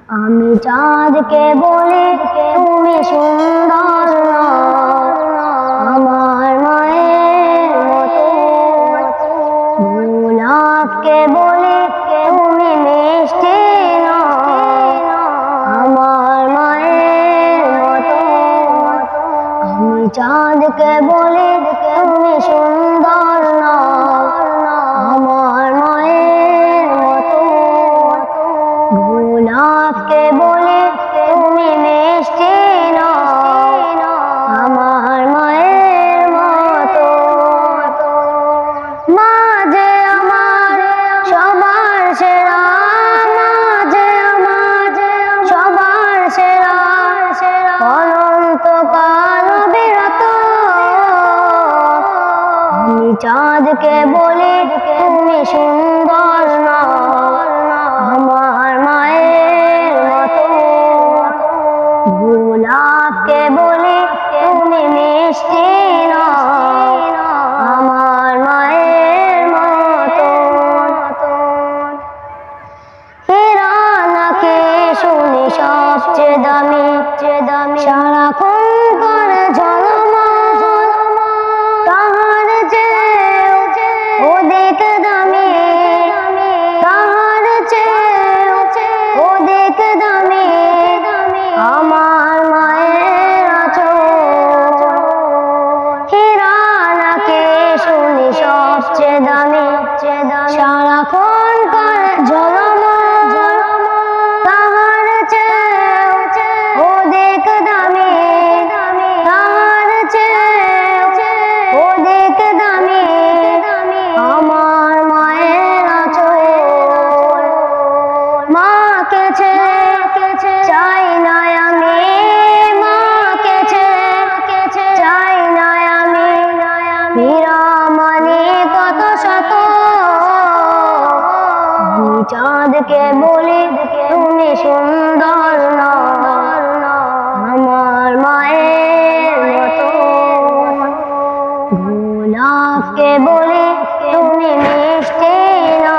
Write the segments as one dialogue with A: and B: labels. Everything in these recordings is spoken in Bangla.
A: আমি চাঁদকে বলি তুমি সুন্দর না, আমার মায়ের মতো। গোলাপকে বলি তুমি মিষ্টি না, আমার মায়ের মতো। আমি চাঁদকে বলি তুমি সুন্দর না, আমার মায়ের মতো। গোলাপকে বলি তুমি মিষ্টি না, আমার মায়ের মতো। মা যে আমার সবার সেরা, মা যে আমার সবার সেরা, অনন্তকাল বিরত। আমি চাঁদকে বলি তুমি সুন্দর না, আমার মায়ের মতো। গোলাপকে বলি তুমি মিষ্টি না, আমার মায়ের মতো। হীরা নাকি শুনি সবচেয়ে দামি, সারাক্ষণ করে ঝলমল, তাহার চেয়েও অধিক দামি, তাহার চেয়েও অধিক দামি আমার মায়ের আঁচল। হীরা নাকি শুনি সবচেয়ে দামি, সারাক্ষণ করে ঝলমল, তাহার চেয়েও অধিক দামি, তাহার চেয়েও অধিক দামি আমার মায়ের আঁচল। মাকে ছেড়ে চাই না আমি, মাকে ছেড়ে চাই না আমি, হীরা-মণি কত শত। আমি চাঁদকে বলি তুমি সুন্দর না, আমার মায়ের মতো। গোলাপকে বলি তুমি মিষ্টি না,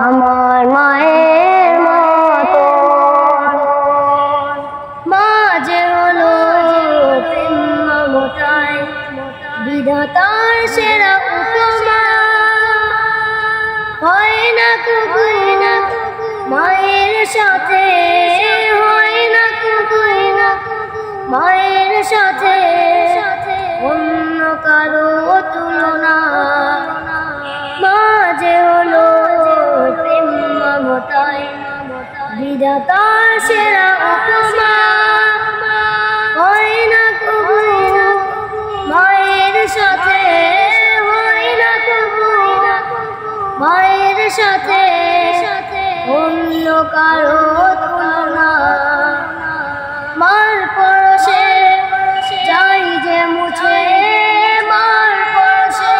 A: আমার মায়ের মতো। মা যে হলো প্রেম মমতায় বিধাতার সেরা উপমা। হয় না কবু মায়ের সাথে, হয় না কবু মায়ের সাথে অন্য কারো তুলনা। মা যে হলো প্রেম মমতায় বিধাতার সেরা উপমা। হয় না কবু মায়ের সাথে, হয় না কবু মায়ের সাথে অন্য কারো তুলনা। মার পরশে যাই যে মুছে, মার পরশে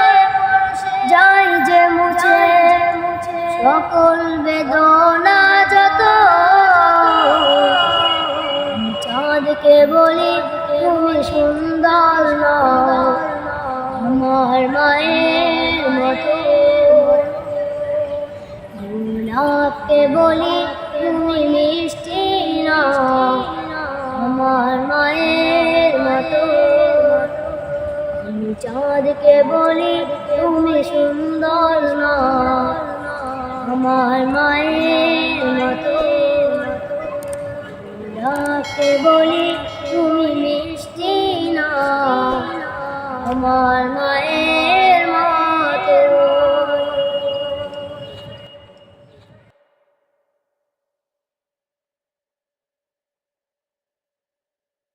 A: যাই যে মুছে সকল বেদনা যত। চাঁদকে বলি তুমি সুন্দর না, আমার মায়ের মতো। গোলাপকে বলি তুমি মিষ্টি না, আমার মায়ের মতো। আমি চাঁদকে বলি তুমি সুন্দর না, আমার মায়ের মতো। গোলাপকে বলি তুমি মিষ্টি না, আমার মায়ের মতো।